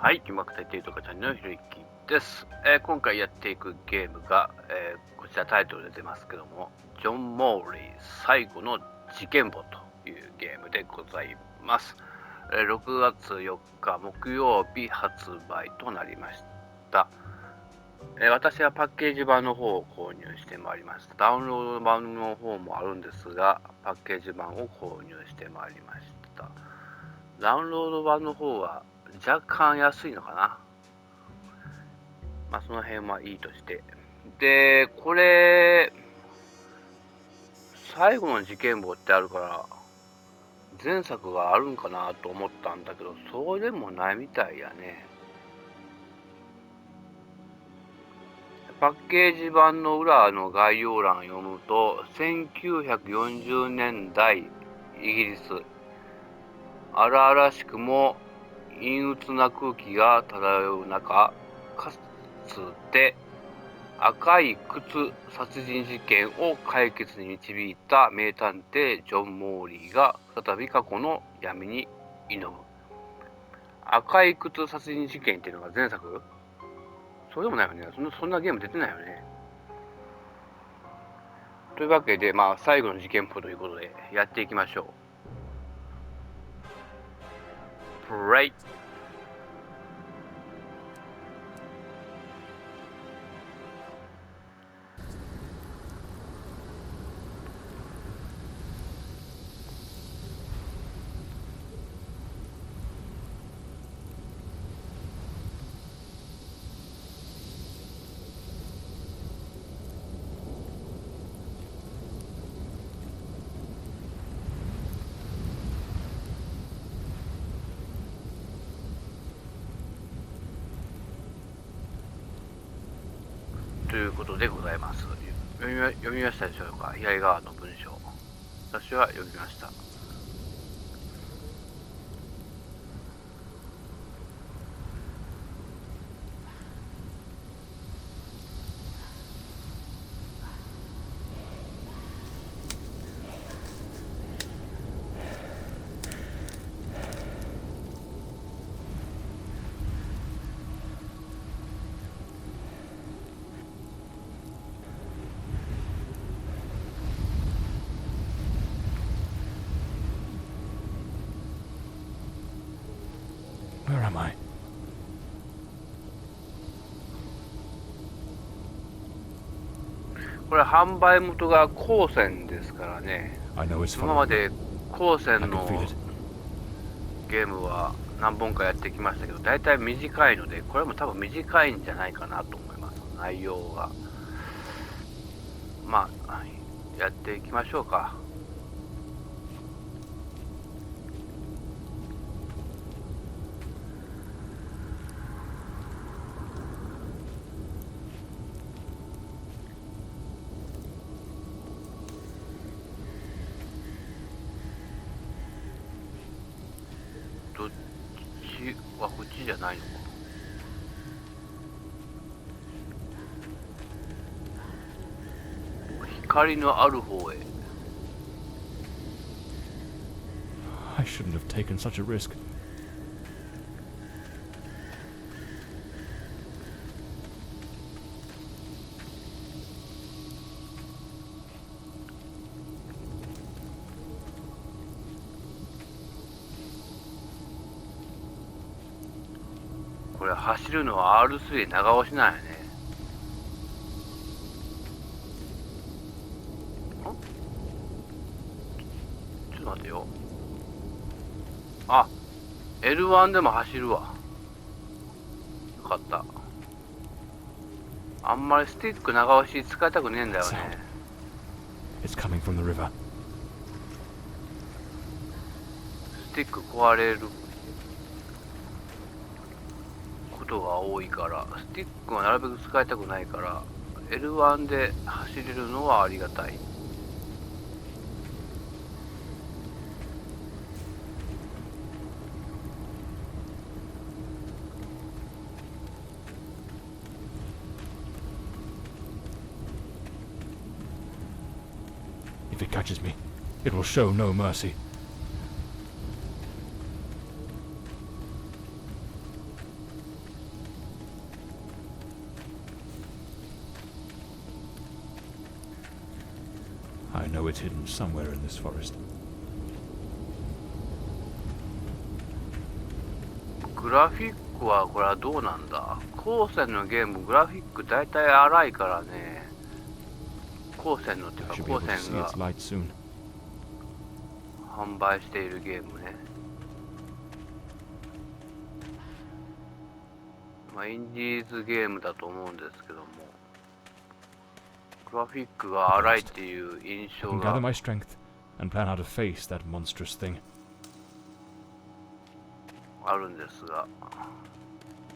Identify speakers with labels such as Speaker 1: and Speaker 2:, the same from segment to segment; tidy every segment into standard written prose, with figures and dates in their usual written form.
Speaker 1: はい、銀幕大帝動画ちゃんねるひろゆきです。今回やっていくゲームが、こちらタイトルで出てますけども、ジョン・モーリー最後の事件簿というゲームでございます。6月4日木曜日発売となりました。私はパッケージ版の方を購入してまいりました。ダウンロード版の方もあるんですが、パッケージ版を購入してまいりました。ダウンロード版の方は若干安いのかな。まあその辺はいいとして。で、これ、最後の事件簿ってあるから、前作があるんかなと思ったんだけど、そうでもないみたいやね。パッケージ版の裏の概要欄を読むと、1940年代イギリス、荒々しくも陰鬱な空気が漂う中、かつて赤い靴殺人事件を解決に導いた名探偵ジョン・モーリーが再び過去の闇に挑む。赤い靴殺人事件っていうのが前作？そうでもないよね。そんなゲーム出てないよね。というわけで、まあ最後の事件簿ということでやっていきましょう。プレイ。ということでございます。読みましたでしょうか？左側の文章。私は読みました。
Speaker 2: Where am I?
Speaker 1: これ販売元が高専ですからね。
Speaker 2: I know it's
Speaker 1: 今ま
Speaker 2: following
Speaker 1: で
Speaker 2: me.
Speaker 1: 高専
Speaker 2: I can
Speaker 1: の
Speaker 2: feel it.
Speaker 1: ゲームは何本かやってきましたけど、だいたい短いので、これも多分短いんじゃないかなと思います。内容が。まあやっていきましょうか。どっちはこっちじゃないのか。光のある方へ。
Speaker 2: I shouldn't have taken such a risk.
Speaker 1: これ走るのは R3 長押しなんやね。ちょっと待てよ。あ、L1 でも走るわ。よかった。あんまりスティック長押し使いたくねえんだよね。
Speaker 2: It's coming from the river.
Speaker 1: スティック壊れることが多いから、スティックはなるべく使いたくないから L1 で走れるのはありがたい。
Speaker 2: If it catches me, it will show no mercy. I know it's hidden somewhere in this forest.
Speaker 1: グラフィックはこれはどうなんだ。後世のゲームグラフィック大体荒いからね。後世のっていうか
Speaker 2: I should be
Speaker 1: 後
Speaker 2: able to
Speaker 1: 世
Speaker 2: see
Speaker 1: が
Speaker 2: its light soon.
Speaker 1: 販売しているゲームね。まあインディーズゲームだと思うんですけども、グラフィックが荒いっていう印
Speaker 2: I
Speaker 1: 象
Speaker 2: can
Speaker 1: が
Speaker 2: gather my strength and plan how to face that monstrous thing.
Speaker 1: あるんですが、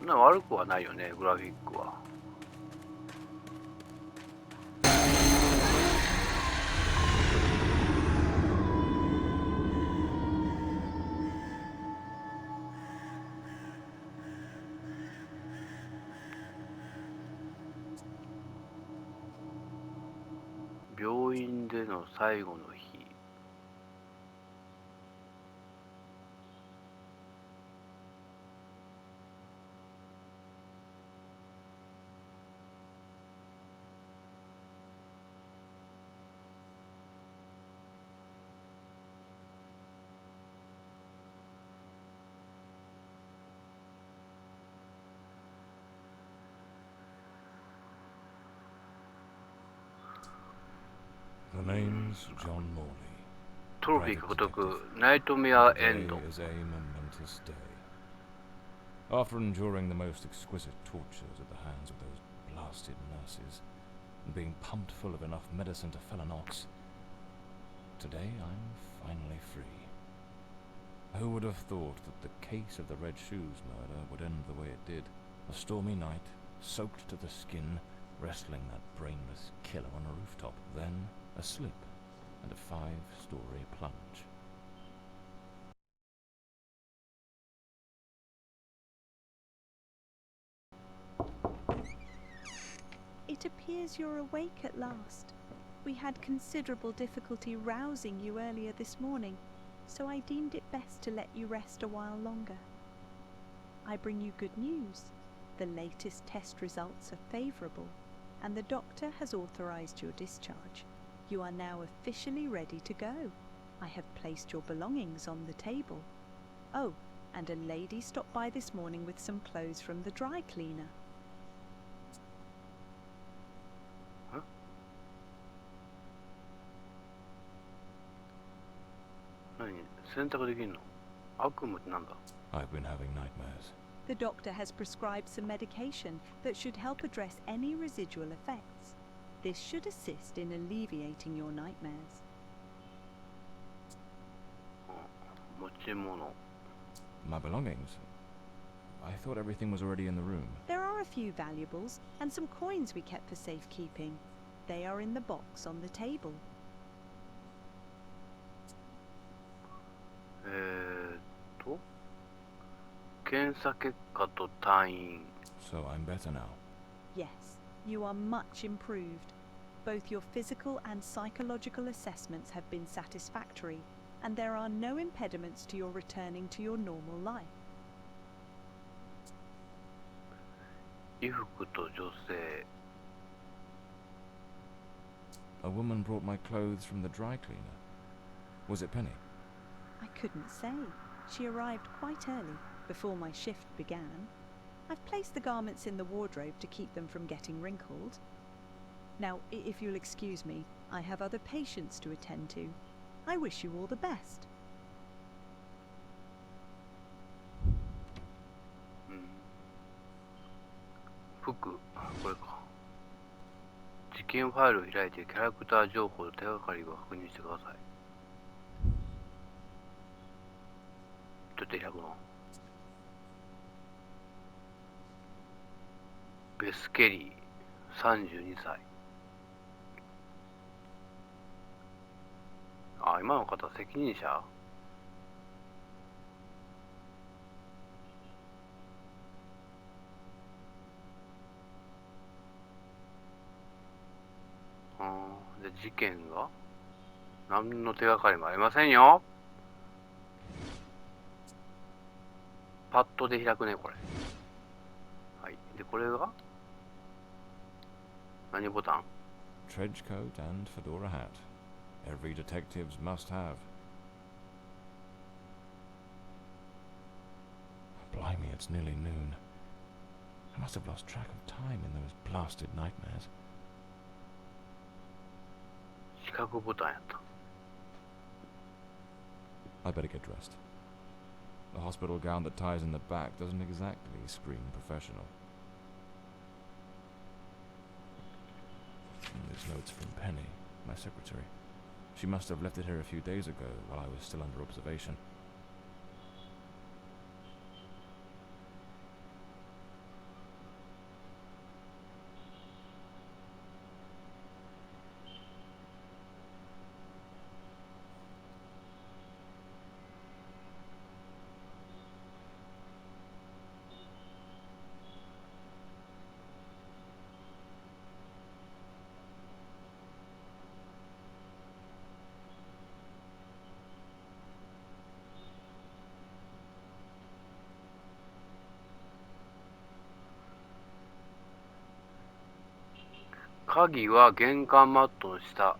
Speaker 1: 悪くはないよね、グラフィックは。病院での最後の日。
Speaker 2: The name's John Morley.
Speaker 1: トロフィー獲得、ナイトメアエンド。
Speaker 2: Today is a momentous day. After enduring the most exquisite tortures at the hands of those blasted nurses, and being pumped full of enough medicine to fell an ox, today I'm finally free. Who would have thought that the case of the Red Shoes murder would end the way it did? A stormy night, soaked to the skin, wrestling that brainless killer on a rooftop, then a slip and a 5-story plunge.
Speaker 3: It appears you're awake at last. We had considerable difficulty rousing you earlier this morning, so I deemed it best to let you rest a while longer. I bring you good news. The latest test results are favourable, and the doctor has authorised your discharge. You are now officially ready to go. I have placed your belongings on the table. Oh, and a lady stopped by this morning with some clothes from the dry cleaner.
Speaker 1: 何選択できんの？悪夢ってなんだ？
Speaker 2: I've been having nightmares.
Speaker 3: The doctor has prescribed some medication that should help address any residual effects. This should assist in alleviating your nightmares.
Speaker 1: 持ち物。
Speaker 2: My belongings? I thought everything was already in the room.
Speaker 3: There are a few valuables and some coins we kept for safekeeping. They are in the box on the table.
Speaker 1: 検査結果と退院。
Speaker 2: So I'm better now.
Speaker 3: Yes, you are much improved. Both your physical and psychological assessments have been satisfactory, and there are no impediments to your returning to your normal life.
Speaker 1: 衣服と女性。
Speaker 2: A woman brought my clothes from the dry cleaner. Was it Penny?
Speaker 3: I couldn't say. She arrived quite early, before my shift began. I've placed the garments in the wardrobe to keep them from getting wrinkled. Now, if you'll excuse me, I have other patients to attend to. I wish you all the best.
Speaker 1: 服、これか。事件ファイルを開いてキャラクター情報と手がかりを確認してください。ちょっと開くの。ベス・ケリー、32歳。あ、今の方責任者？で、事件が何の手がかりもありませんよ。パッドで開くね、これ。はい。で、これが何ボタン？
Speaker 2: Trench coat and fedora hat. Every detective's must have. Blimey, it's nearly noon. I must have lost track of time in those blasted nightmares.
Speaker 1: 四角ボタンやった。
Speaker 2: I better get dressed. The hospital gown that ties in the back doesn't exactly scream professional. And there's notes from Penny, my secretary. She must have left it here a few days ago while I was still under observation.
Speaker 1: 鍵は玄関マットの下。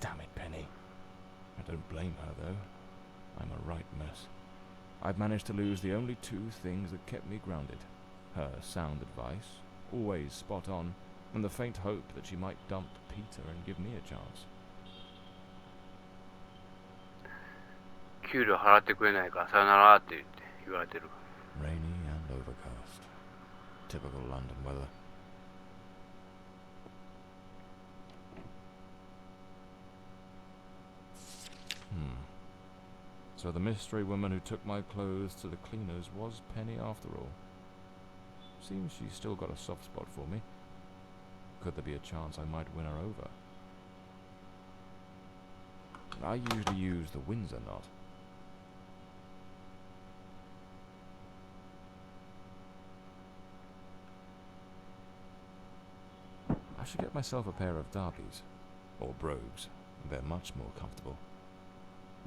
Speaker 2: Damn it, Penny. I don't blame her, though. I'm a right mess. I've managed to lose the only two things that kept me grounded. Her sound advice, always spot on, and the faint hope that she might dump Peter and give me a chance.
Speaker 1: 給料払ってくれないからさよならって言われてる。
Speaker 2: Rainy and overcast. Typical London weather. So the mystery woman who took my clothes to the cleaners was Penny after all. Seems she's still got a soft spot for me. Could there be a chance I might win her over? I usually use the Windsor knot. I should get myself a pair of derbies. Or brogues. They're much more comfortable.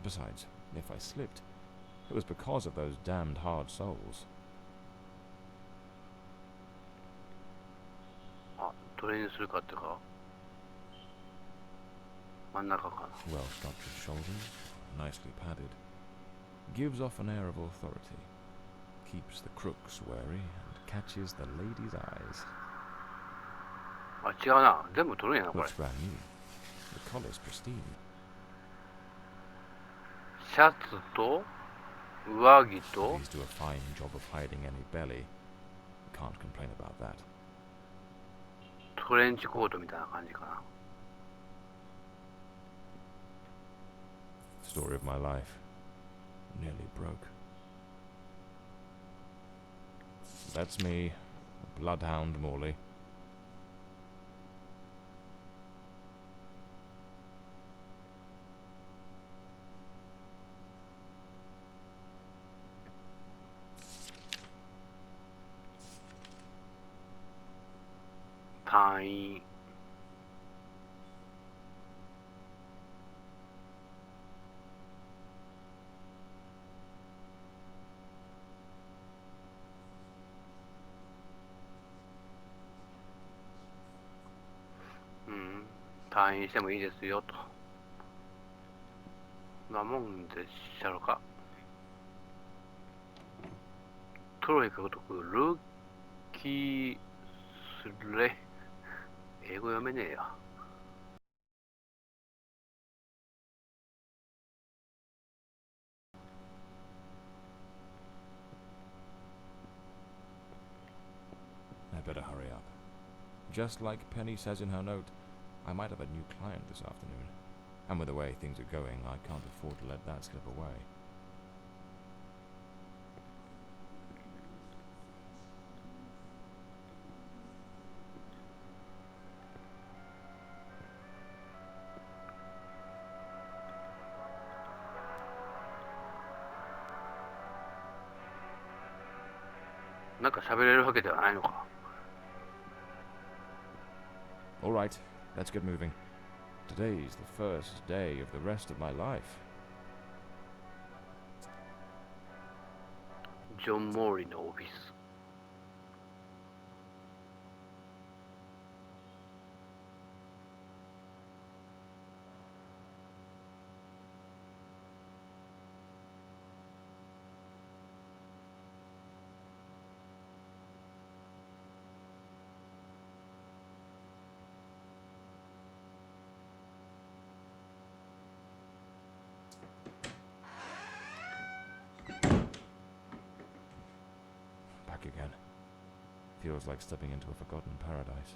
Speaker 2: Besides, if I slipped, it was because of those damned hard soles.
Speaker 1: あ、どれにするかってか。真ん中かな。
Speaker 2: Well structured shoulders, nicely padded. Gives off an air of authority. Keeps the crooks wary and catches the ladies' eyes.
Speaker 1: あ、違うな。全部取るんやな、これ。
Speaker 2: Looks brand new. The collar's pristine.
Speaker 1: シャツと上着と
Speaker 2: These do a fine job of hiding any belly. Can't complain about that.
Speaker 1: トレンチコートみたいな感じかな。
Speaker 2: Story of my life. Nearly broke. That's me, Bloodhound Morley.
Speaker 1: Time. Hmm. 退院してもいいですよと。なもんでっしゃろか。トロフィー獲得、ルーキースレ。英語読めねえや。
Speaker 2: I better hurry up. Just like Penny says in her note, I might have a new client this afternoon. And with the way things are going, I can't afford to let that slip away.
Speaker 1: Hmm. なんか喋れるわけではないのか。
Speaker 2: All right, let's get moving. Today's the first day of the rest of my life.
Speaker 1: ジョン・モーリーのオフィス。
Speaker 2: Back again. Feels like stepping into a forgotten paradise.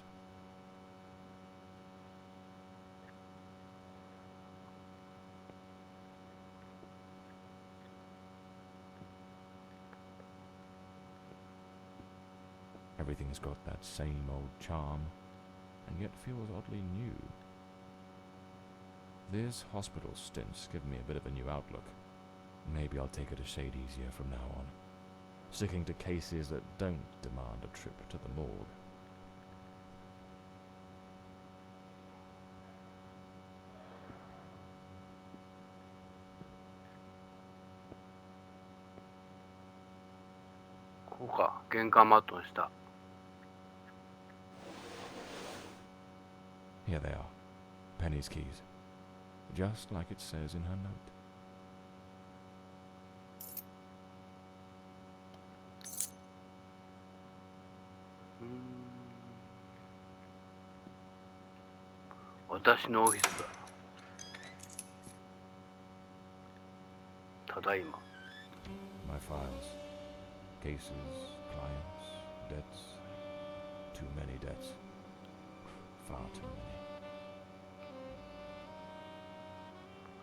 Speaker 2: Everything's got that same old charm, and yet feels oddly new. This hospital stint's given me a bit of a new outlook. Maybe I'll take it a shade easier from now on, sticking to cases that don't demand a trip to the morgue.
Speaker 1: ここか、玄関マットの下。
Speaker 2: Here they are. Penny's keys. Just like it says in her note.
Speaker 1: 私のオフィスだ。ただいま。
Speaker 2: My files. Cases, clients, debts. Too many debts. Far too many.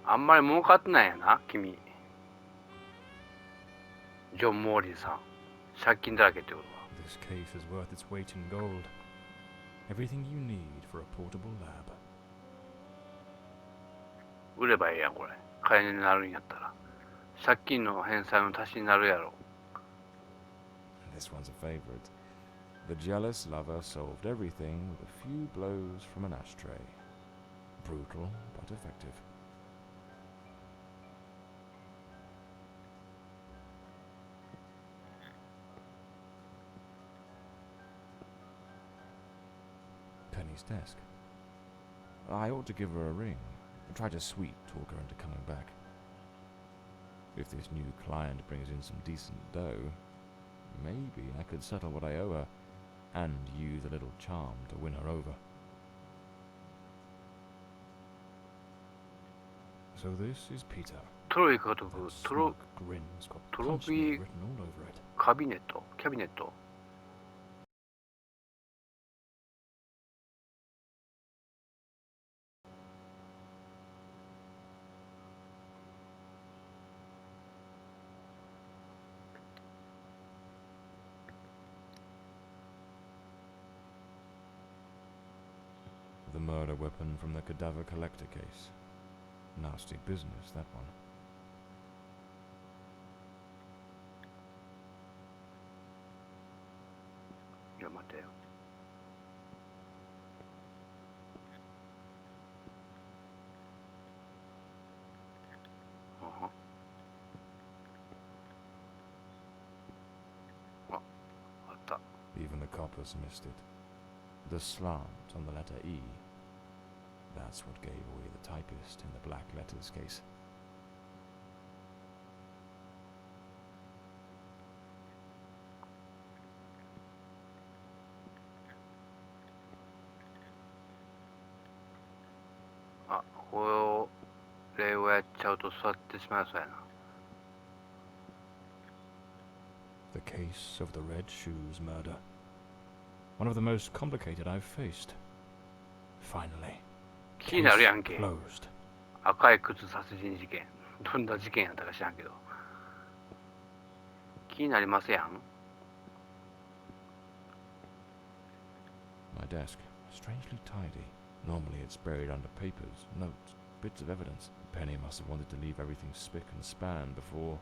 Speaker 1: あんまり儲かってないやな、君。ジョン・モーリーさん。借金だらけってことは。
Speaker 2: This case is worth its weight in gold. Everything you need for a portable lab.
Speaker 1: 売ればええやん、これ。金になるんやったら。借金の返済の足しになるやろ。
Speaker 2: This one's a favorite. The jealous lover solved everything with a few blows from an ashtray. Brutal, but effective. Penny's desk. I ought to give her a ring. Try to sweet talk her into coming back. If this new client brings in some decent dough, maybe I could settle what I owe her and use a little charm to win her over. So this is Peter.
Speaker 1: トロフィー獲得、
Speaker 2: That
Speaker 1: トロ
Speaker 2: smug grin's got
Speaker 1: トロ
Speaker 2: punch
Speaker 1: フ
Speaker 2: me
Speaker 1: ィー
Speaker 2: written all over it.
Speaker 1: キャビネット。
Speaker 2: The murder weapon from the cadaver collector case. Nasty business, that one.
Speaker 1: いや、待てよ。あ、あった。
Speaker 2: Even the coppers missed it. The slant on the letter E. That's what gave away the typist in the black letters case.
Speaker 1: あ、これをやっちゃうと座ってしまいそうやな。
Speaker 2: The case of the Red Shoes murder. One of the most complicated I've faced. Finally.
Speaker 1: 気になるやん
Speaker 2: Case
Speaker 1: け。
Speaker 2: closed.
Speaker 1: 赤い靴殺人事件。どんな事件やったか知らんけど。気になりますやん。
Speaker 2: My desk, strangely tidy. Normally it's buried under papers, notes, bits of evidence. Penny must have wanted to leave everything spick and span before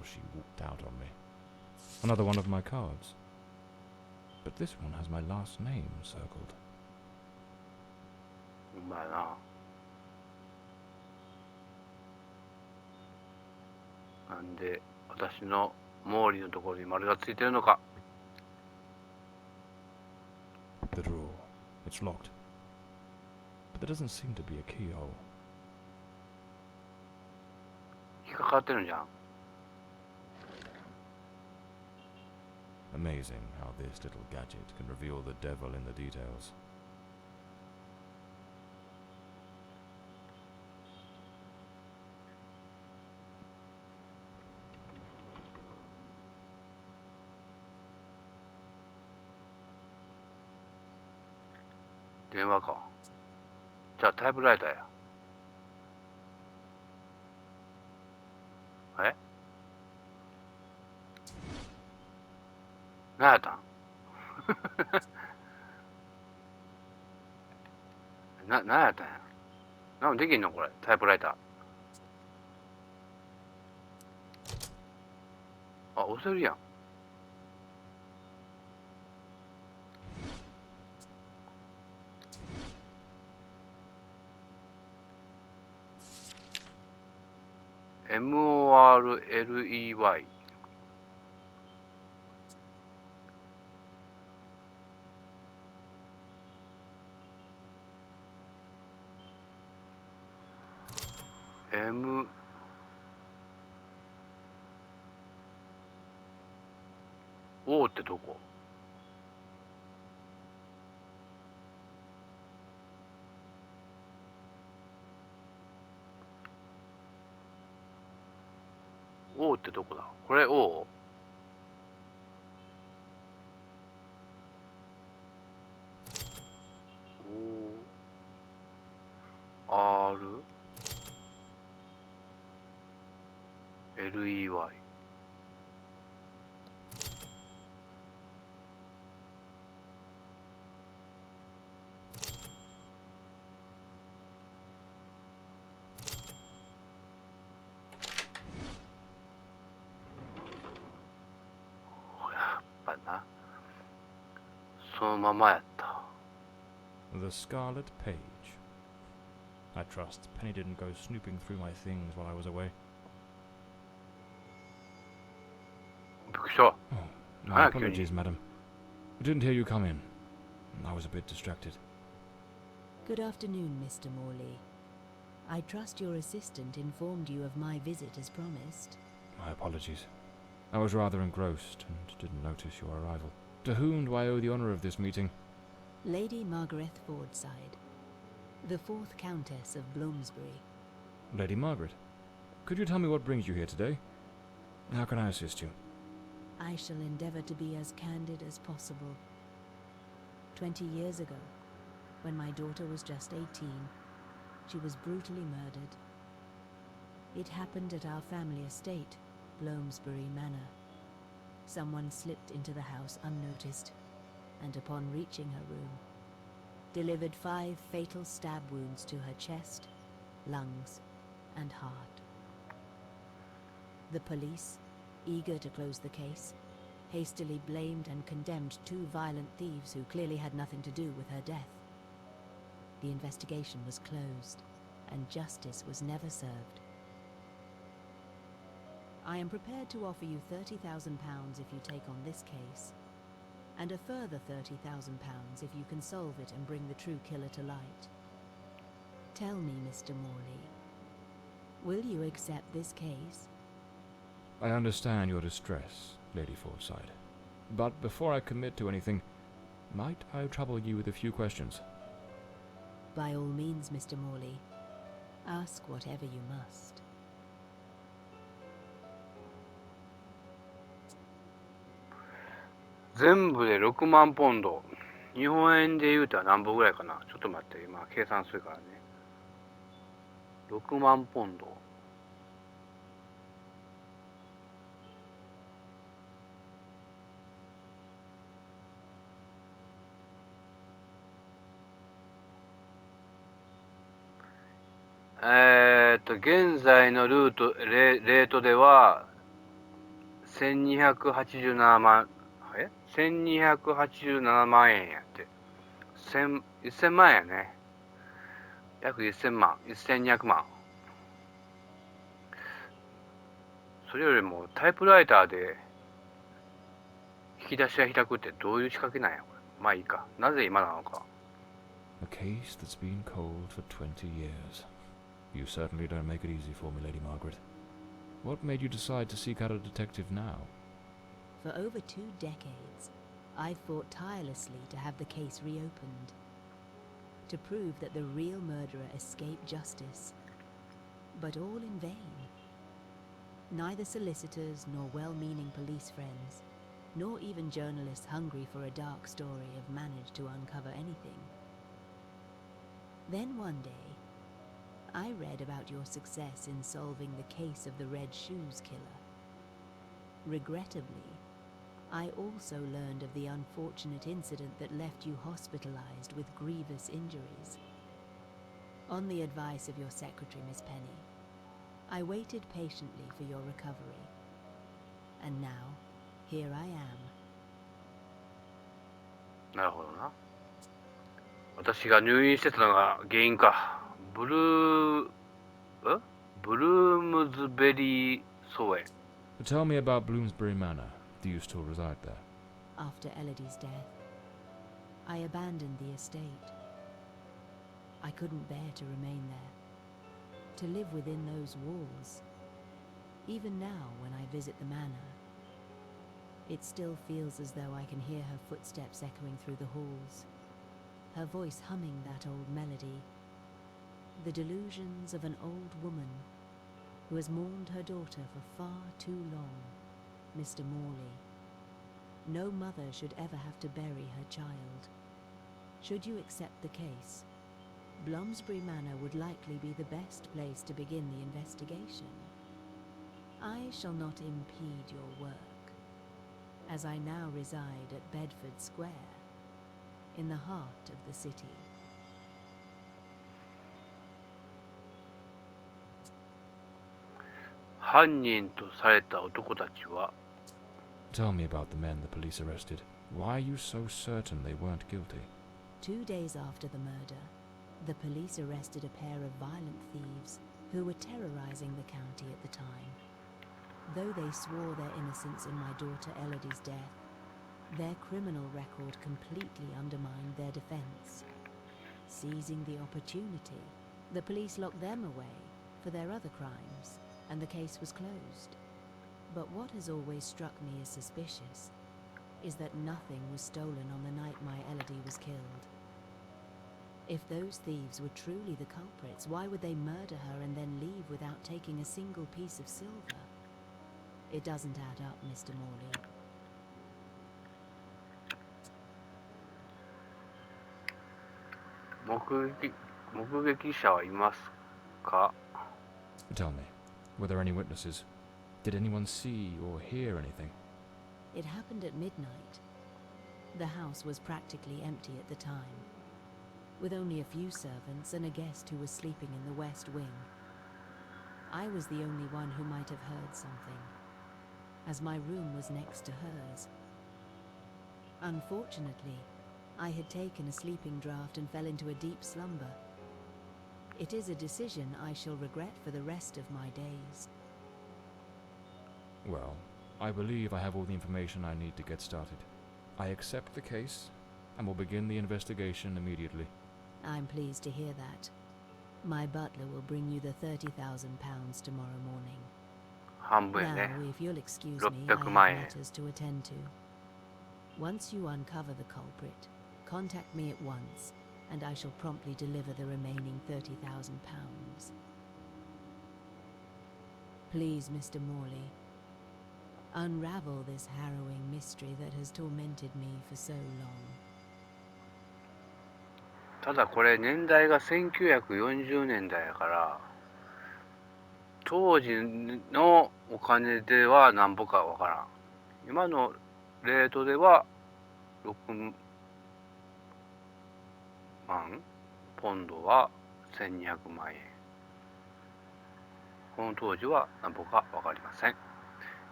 Speaker 2: she walked out on me. Another one of my cards. But this one has my last name circled.
Speaker 1: まあな。なんで私のモーリーのところに丸がついてるのか。
Speaker 2: The drawer. It's locked. But there doesn't seem to be a keyhole.
Speaker 1: 引っかかってるんじゃん。
Speaker 2: Amazing how this little gadget can reveal the devil in the details.
Speaker 1: 電話か。じゃあタイプライターや。え？何やったん？何やったんや。なんできんのこれ、タイプライター。あ、押せるやん。Morley。O ってどこ？O ってどこだ？これ O？ R LEY。やっぱな、そのままやった。
Speaker 2: The Scarlet Page. I trust Penny didn't go snooping through my things while I was away.
Speaker 1: びっくりした。
Speaker 2: Oh, my
Speaker 1: Ah,
Speaker 2: apologies, madam. I didn't hear you come in. I was a bit distracted.
Speaker 4: Good afternoon, Mr. Morley. I trust your assistant informed you of my visit as promised.
Speaker 2: My apologies. I was rather engrossed and didn't notice your arrival. To whom do I owe the honour of this meeting?
Speaker 4: Lady Margaret Fordside, the 4th Countess of Bloomsbury.
Speaker 2: Lady Margaret, could you tell me what brings you here today? How can I assist you?
Speaker 4: I shall endeavour to be as candid as possible. 20 years ago, when my daughter was just 18, she was brutally murdered. It happened at our family estate, Bloomsbury Manor. Someone slipped into the house unnoticed, and upon reaching her room, delivered 5 fatal stab wounds to her chest, lungs, and heart. The police, eager to close the case, hastily blamed and condemned 2 violent thieves who clearly had nothing to do with her death. The investigation was closed, and justice was never served. I am prepared to offer you £30,000 if you take on this case, and a further £30,000 if you can solve it and bring the true killer to light. Tell me, Mr. Morley, will you accept this case?
Speaker 2: I understand your distress, Lady Fordside. But before I commit to anything, might I trouble you with a few questions?
Speaker 4: By all means, Mr. Morley. Ask whatever you must.
Speaker 1: 全部で6万ポンド。日本円で言うたら何本ぐらいかな。ちょっと待って、今計算するからね。6万ポンド。現在のレートでは、1287万、1287万円やって。1000万円やね。約1000万、1200万。それよりもタイプライターで引き出しが開くってどういう仕掛けなんやこれ。まあいいか。なぜ今なのか。
Speaker 2: A case that's been cold for 20 years. You certainly don't make it easy for me, Lady Margaret. What made you decide to seek out a detective now?
Speaker 4: For over 2 decades, I've fought tirelessly to have the case reopened, to prove that the real murderer escaped justice, but all in vain. Neither solicitors nor well-meaning police friends, nor even journalists hungry for a dark story have managed to uncover anything. Then one day, I read about your success in solving the case of the Red Shoes killer. Regrettably, I also learned of the unfortunate incident that left you hospitalized with grievous injuries. On the advice of your secretary, Miss Penny, I waited patiently for your recovery. And now, here I am.
Speaker 1: なるほどな。私が入院してたのが原因か。ブルームズベリー荘園。
Speaker 2: Tell me about Bloomsbury Manor. Do you still reside there?
Speaker 4: After Elodie's death, I abandoned the estate. I couldn't bear to remain there, to live within those walls. Even now, when I visit the manor, it still feels as though I can hear her footsteps echoing through the halls, her voice humming that old melody, the delusions of an old woman who has mourned her daughter for far too long, Mr. Morley. No mother should ever have to bury her child. Should you accept the case, Bloomsbury Manor would likely be the best place to begin the investigation. I shall not impede your work, as I now reside at Bedford Square, in the heart of the city.
Speaker 1: 犯人とされた男たちは
Speaker 2: Tell me about the men the police arrested. Why are you so certain they weren't guilty?
Speaker 4: 2 days after the murder, the police arrested a pair of violent thieves who were terrorizing the county at the time. Though they swore their innocence in my daughter Elodie's death, their criminal record completely undermined their defense. Seizing the opportunity, the police locked them away for their other crimes, and the case was closed. But what has always struck me as suspicious is that nothing was stolen on the night my Elodie was killed. If those thieves were truly the culprits, why would they murder her and then leave without taking a single piece of silver? It doesn't add up, Mr. Morley.
Speaker 1: 目撃者はいますか
Speaker 2: Tell me, were there any witnesses? Did anyone see or hear anything?
Speaker 4: It happened at midnight. The house was practically empty at the time, with only a few servants and a guest who was sleeping in the west wing. I was the only one who might have heard something, as my room was next to hers. Unfortunately, I had taken a sleeping draught and fell into a deep slumber. It is a decision I shall regret for the rest of my days.
Speaker 2: Well, I believe I have all the information I need to get started. I accept the case, and will begin the investigation immediately.
Speaker 4: I'm pleased to hear that. My butler will bring you the £30,000 tomorrow morning.
Speaker 1: 半分やね
Speaker 4: Now, if you'll excuse me, I
Speaker 1: 600
Speaker 4: have
Speaker 1: 万円
Speaker 4: matters to attend to. Once you uncover the culprit, contact me at once, and I shall promptly deliver the remaining £30,000. Please, Mr. Morley, unravel this harrowing mystery that has tormented me for so long.
Speaker 1: ただこれ年代が1940年代やから当時のお金ではなんぼかわからん。今のレートでは6万ポンドは1200万円。この当時はなんぼかわかりません。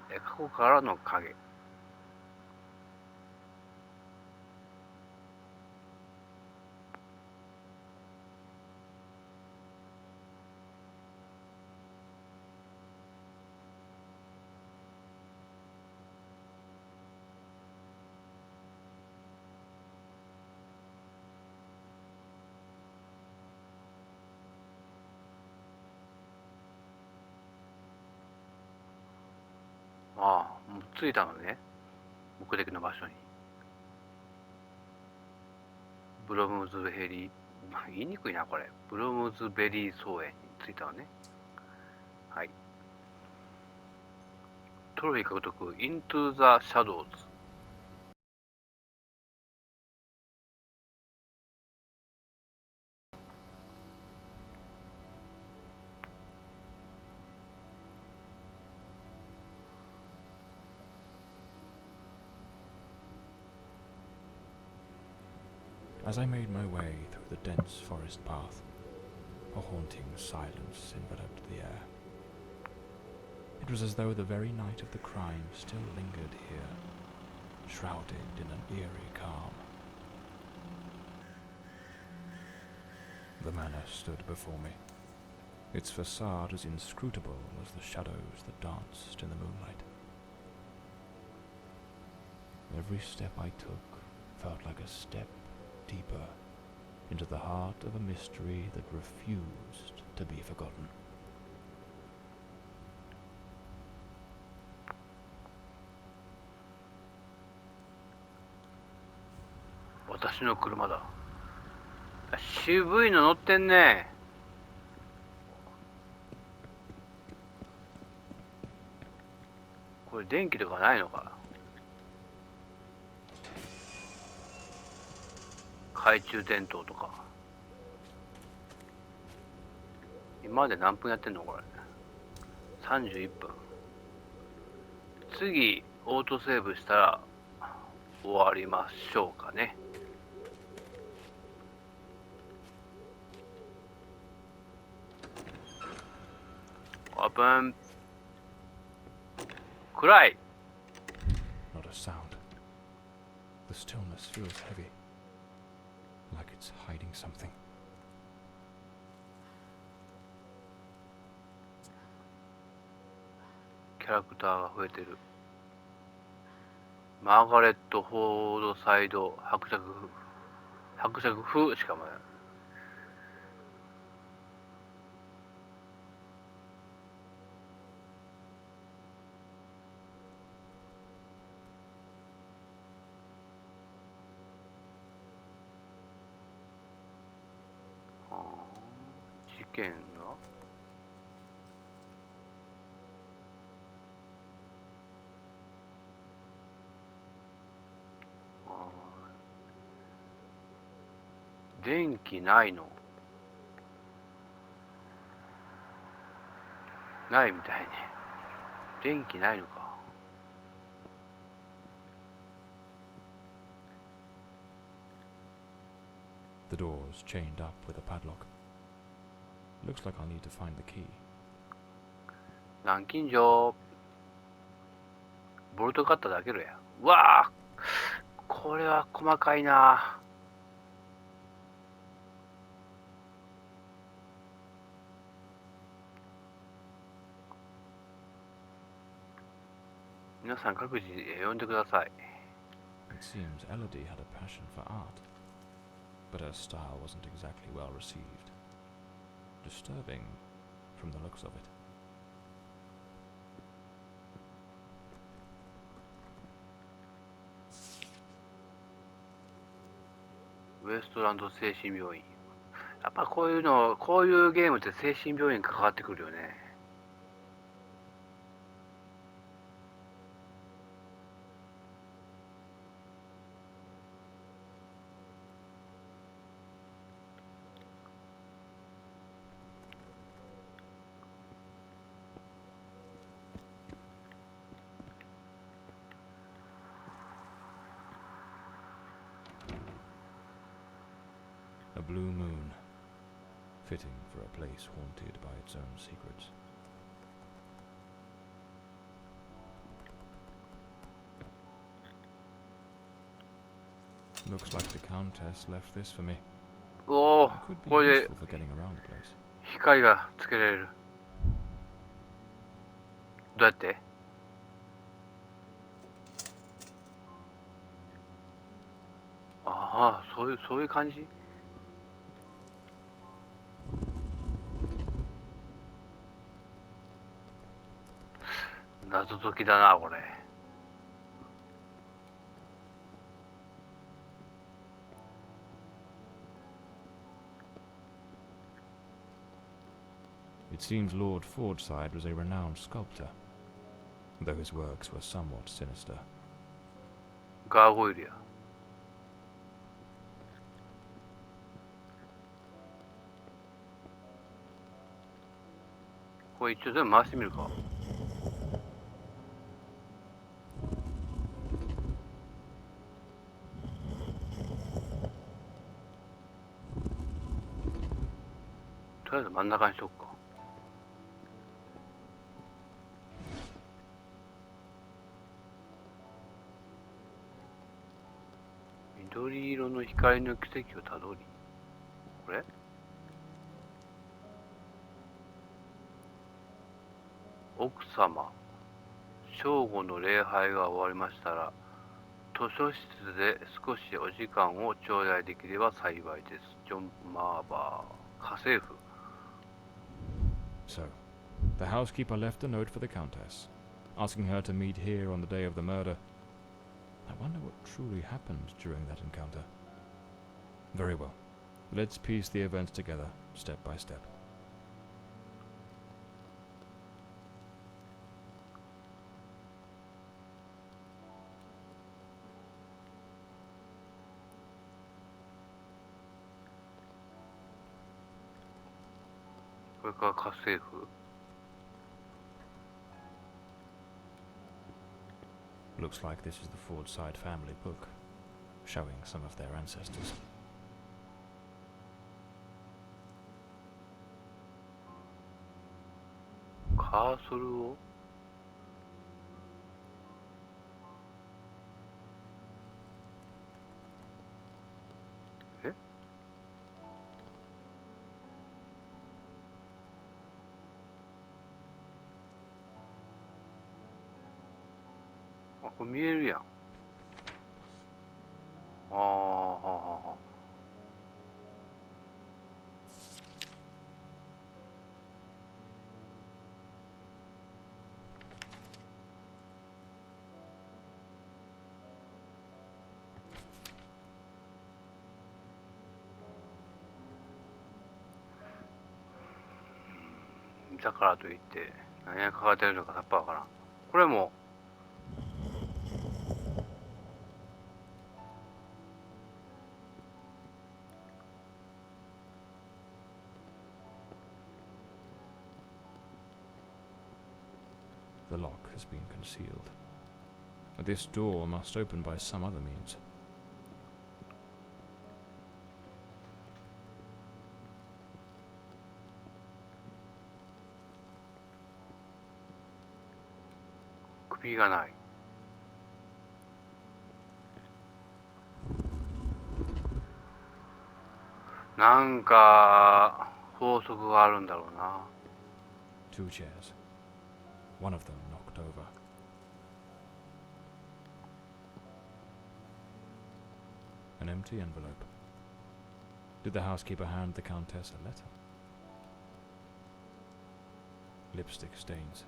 Speaker 1: 過去からの影。ああ、もう着いたのね。目的の場所に。ブロムズベリー、言いにくいなこれ。ブロムズベリー草園に着いたのね。はい。トロフィー獲得、イントゥザシャドウズ。
Speaker 2: As I made my way through the dense forest path, a haunting silence enveloped the air. It was as though the very night of the crime still lingered here, shrouded in an eerie calm. The manor stood before me, its facade as inscrutable as the shadows that danced in the moonlight. Every step I took felt like a step deeper into the heart of a mystery that refused to be forgotten.
Speaker 1: 私の車だ。渋いの乗ってんね。これ電気とかないのか。懐中電灯とか。今まで何分やってんのこれ。31分。次オートセーブしたら終わりましょうかね。オープン。暗い。
Speaker 2: Not a sound. The stillness feels heavy, like it's hiding something.
Speaker 1: キャラクターが増えてる。マーガレット・フォードサイド伯爵風しかもない。事件が電気ないのないみたいね。電気ないのか。
Speaker 2: The door's chained up with a padlock. Looks like I'll need to find the key.
Speaker 1: 南京錠ボルトカッターで開けるや。うわあ、これは細かいな。皆さん各自読んでください。
Speaker 2: It seems Elodie had a passion for art, but her style wasn't exactly well received. Disturbing from the looks of it.
Speaker 1: ウエストランド精神病院。やっぱこういうゲームって精神病院に関わってくるよね。
Speaker 2: A blue moon, fitting for a place haunted by its own secrets. Looks like the Countess left this for me.
Speaker 1: おお、
Speaker 2: It could be
Speaker 1: これで
Speaker 2: useful for getting around the place.
Speaker 1: 光がつけられる。どうやって？ああ、そういう感じ？謎解きだなこれ。
Speaker 2: It seems Lord Fordside was a renowned sculptor, though his works were somewhat sinister.
Speaker 1: ガーゴイルや。これ一応全部回してみるか。とりあえず真ん中にしとくか。緑色の光の軌跡をたどり、これ奥様、正午の礼拝が終わりましたら、図書室で少しお時間を頂戴できれば幸いです。ジョン・マーバー、家政婦。
Speaker 2: So, the housekeeper left a note for the Countess, asking her to meet here on the day of the murder. I wonder what truly happened during that encounter. Very well. Let's piece the events together, step by step.
Speaker 1: これから家政婦。
Speaker 2: Looks like this is the Fordside family book, showing some of their ancestors.
Speaker 1: カーソルをあ、これ見えるやん。ああ、はあはあ。だからといって何が書かれてるのかさっぱわからん。これも
Speaker 2: The lock has been concealed. This door must open by some other means.
Speaker 1: 首がない。なんか法則があるんだろうな。
Speaker 2: Two chairs. One of them knocked over. An empty envelope. Did the housekeeper hand the Countess a letter? Lipstick stains.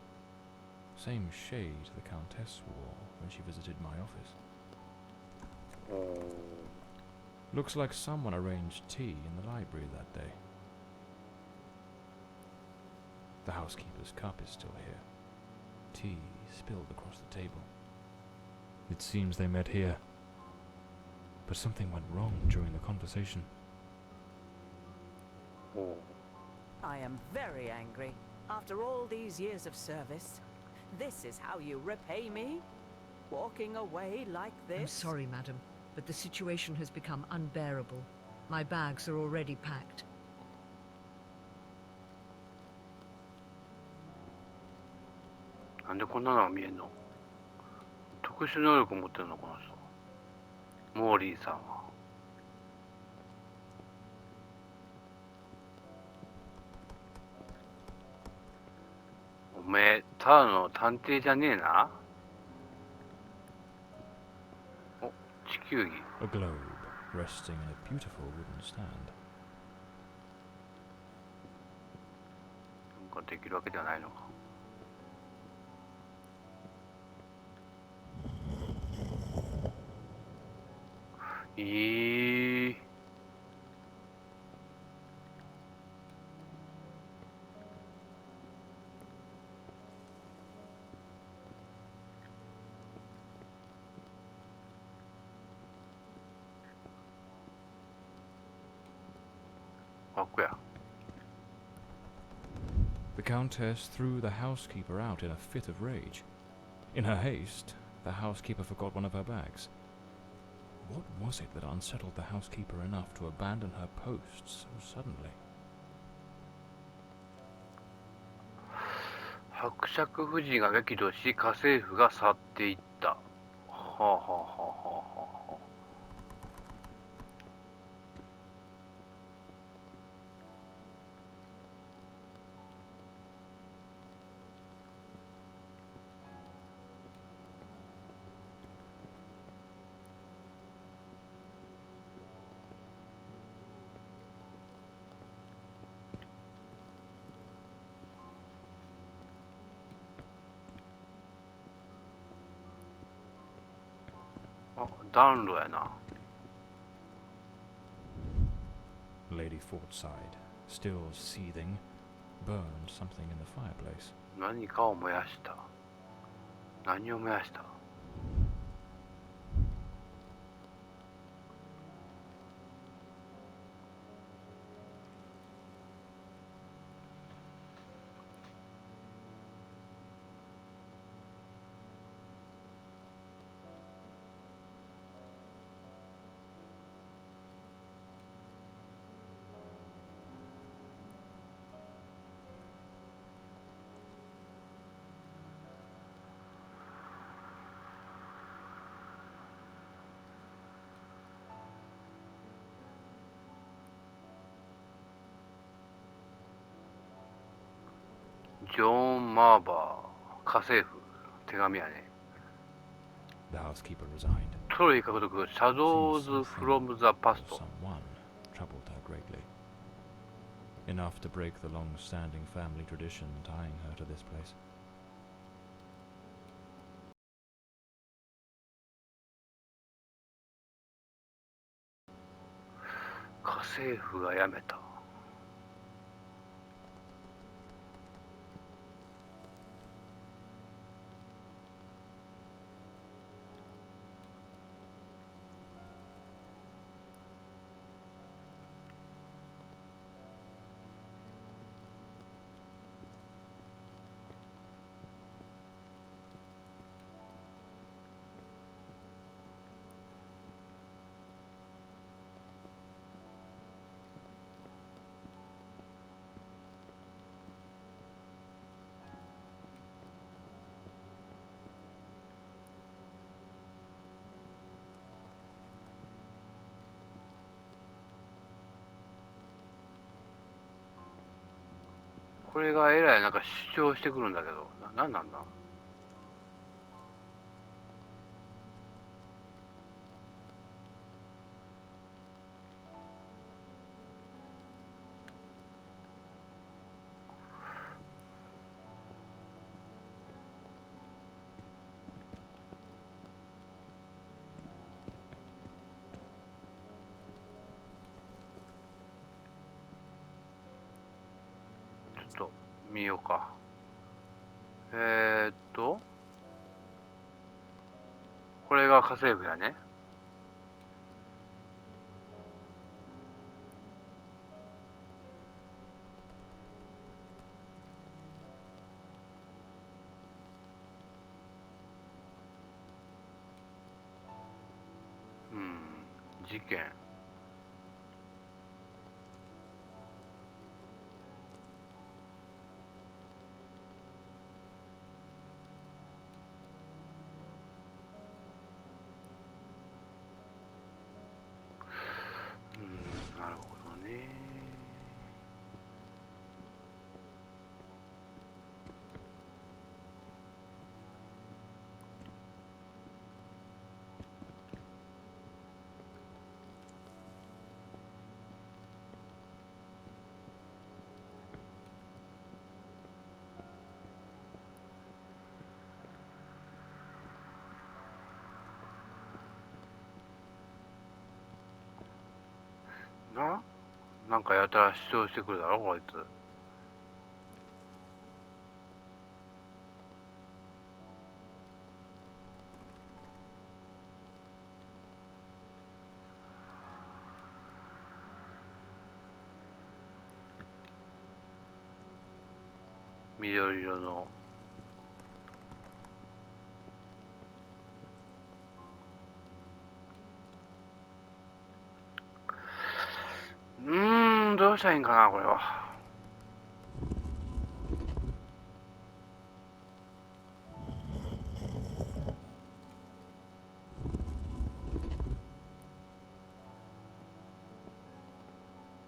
Speaker 2: Same shade the Countess wore when she visited my office. Looks like someone arranged tea in the library that day. The housekeeper's cup is still here. Tea spilled across the table. It seems they met here. But something went wrong during the conversation.
Speaker 5: I am very angry. After all these years of service, this is how you repay me? Walking away like this?
Speaker 6: I'm sorry, madam, but the situation has become unbearable. My bags are already packed.
Speaker 1: なんでこんなのが見えんの？特殊能力を持ってるのこの人。モーリーさんは。おめえ、ただの探偵じゃねえな。お、地球儀。
Speaker 2: A globe resting in a beautiful wooden stand.
Speaker 1: なんかできるわけではないのか。ええ。あ、ここや。
Speaker 2: The Countess threw the housekeeper out in a fit of rage. In her haste, the housekeeper forgot one of her bags. What was it that unsettled the housekeeper enough to abandon her post so suddenly?
Speaker 1: 伯爵夫人が激怒し、家政婦が去っていった。はあはあはあはあはあ。あ、暖炉やな。
Speaker 2: Lady Fortside, still seething, burned something in the fireplace.
Speaker 1: 何かを燃やした。何を燃やした？ジョン・マーバー、家政婦、手紙やね。
Speaker 2: The housekeeper resigned.
Speaker 1: トロフィー獲得、シャドウズ・フロム・ザ・パスト。
Speaker 2: Someone troubled her greatly. Enough to break the long-standing family tradition tying her to this place.
Speaker 1: 家政婦が辞めた。これがえらいなんか主張してくるんだけど、なんなんだ？ちょっと見ようか。これが家政婦やね。事件。なるほどね。なんかやたら主張してくるだろこいつ。緑色のどうしたらいいんかなこれは。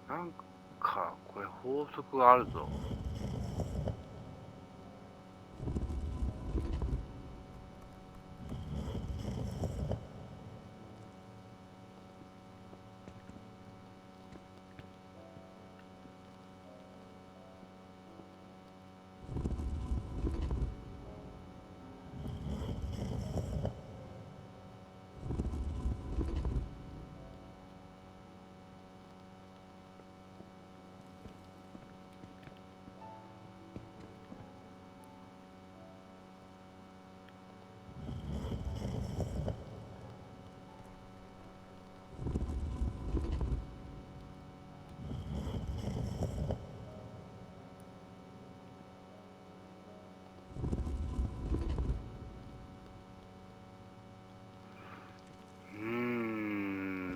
Speaker 1: なんかこれ法則があるぞ。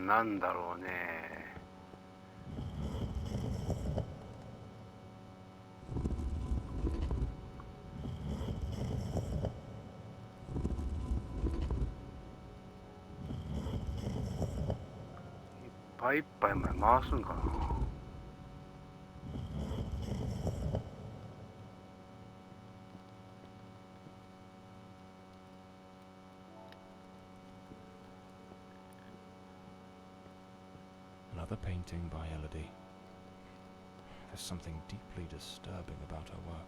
Speaker 1: なんだろうね。いっぱいいっぱいまで回すんかな。
Speaker 2: Another painting by Elodie. There's something deeply disturbing about her work.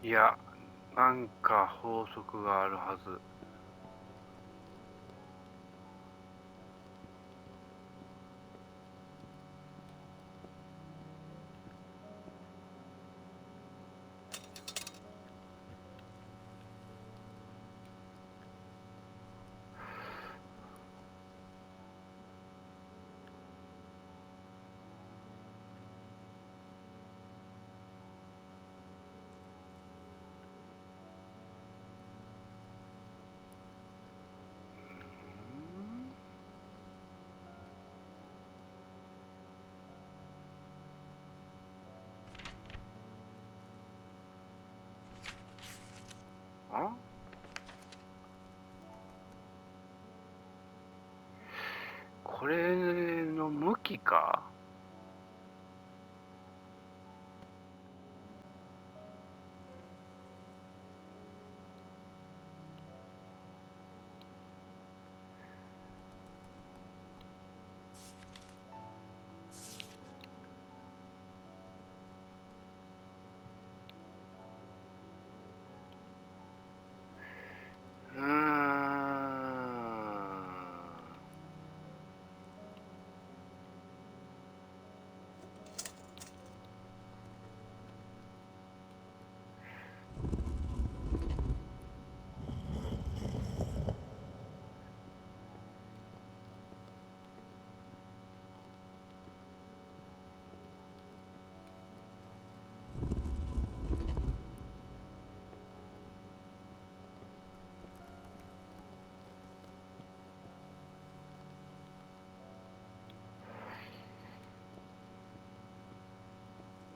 Speaker 2: いや、なんか法則があるはず。あ？これの向きか？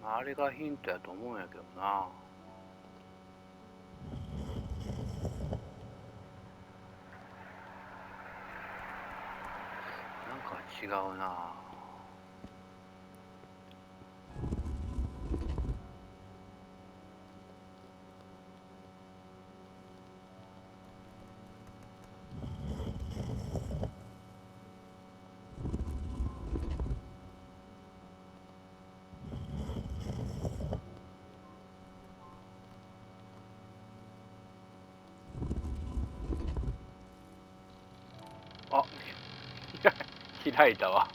Speaker 1: あれがヒントやと思うんやけどな。なんか違うな。あ、開いたわ。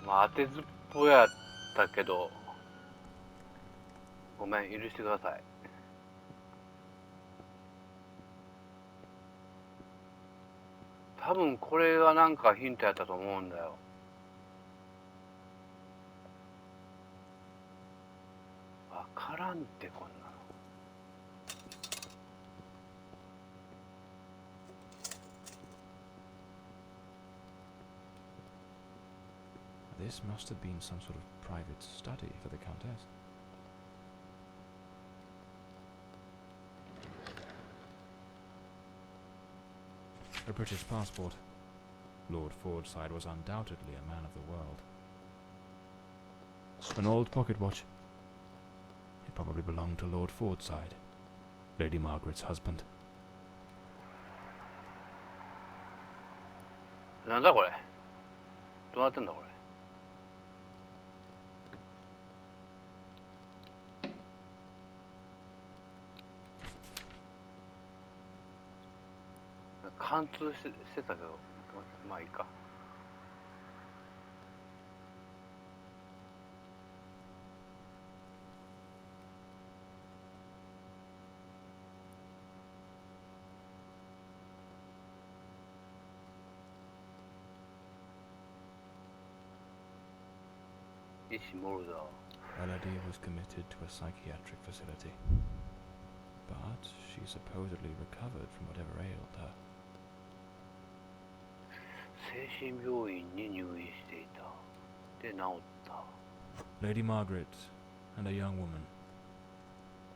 Speaker 1: まあ当てずっぽやったけど、ごめん、許してください。多分これがなんかヒントやったと思うんだよ。わからんってこんなの。
Speaker 2: This must have been some sort of private study for the Countess. A British passport. Lord Fordside was undoubtedly a man of the world. An old pocket watch. It probably belonged to Lord Fordside, Lady Margaret's husband.
Speaker 1: なんだこれ。どうなってんだこれ。貫通してたけど、まあいいか。医師モルダー。
Speaker 2: Elodie was committed to a psychiatric facility, but she supposedly recovered from whatever ailed her.
Speaker 1: 精神病院に入院していた。で、治った。
Speaker 2: Lady Margaret and a young woman.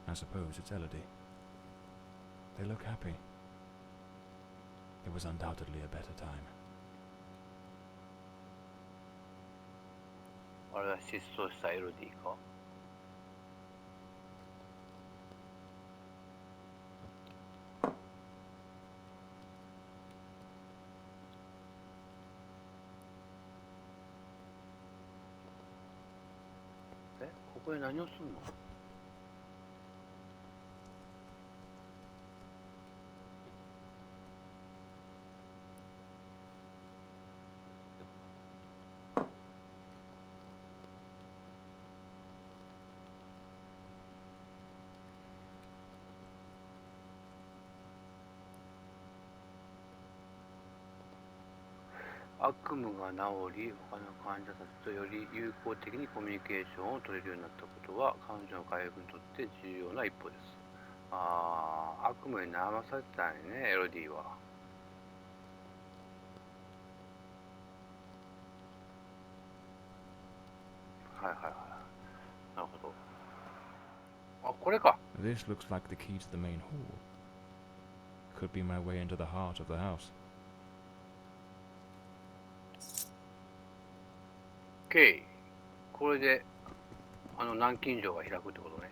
Speaker 2: I suppose it's Elodie. They look happy. It was undoubtedly a better time.
Speaker 1: あれは失踪したエロディか。ここで何をすんの。悪夢が治り、他の患者たちとより友好的にコミュニケーションを取れるようになったことは、彼女の回復にとって重要な一歩です。悪夢に悩まされてたんやね、エロディは。はいはいはい。なるほど。あ、これか。
Speaker 2: This looks like the key to the main hall. Could be my way into the heart of the house.
Speaker 1: OK。これで、南京錠が開くってことね。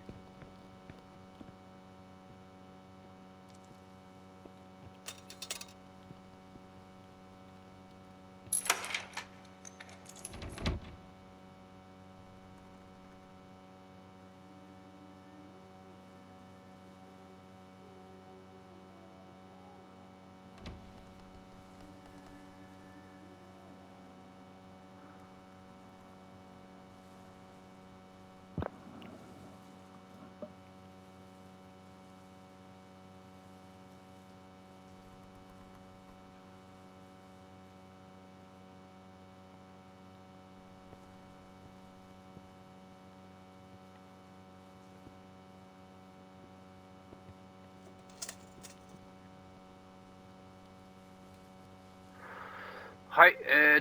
Speaker 1: はい、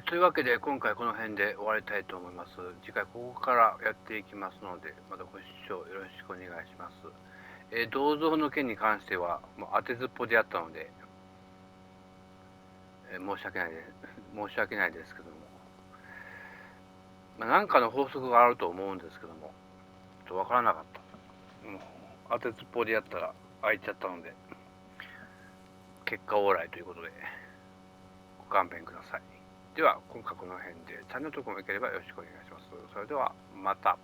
Speaker 1: というわけで今回この辺で終わりたいと思います。次回ここからやっていきますので、またご視聴よろしくお願いします。銅像の件に関してはもう当てずっぽでやったので、申し訳ないですけども、何かの法則があると思うんですけども、ちょっとわからなかった。当てずっぽでやったら開いちゃったので、結果オーライということでご勘弁ください。では今回この辺で、チャンネル登録もよければよろしくお願いします。それではまた。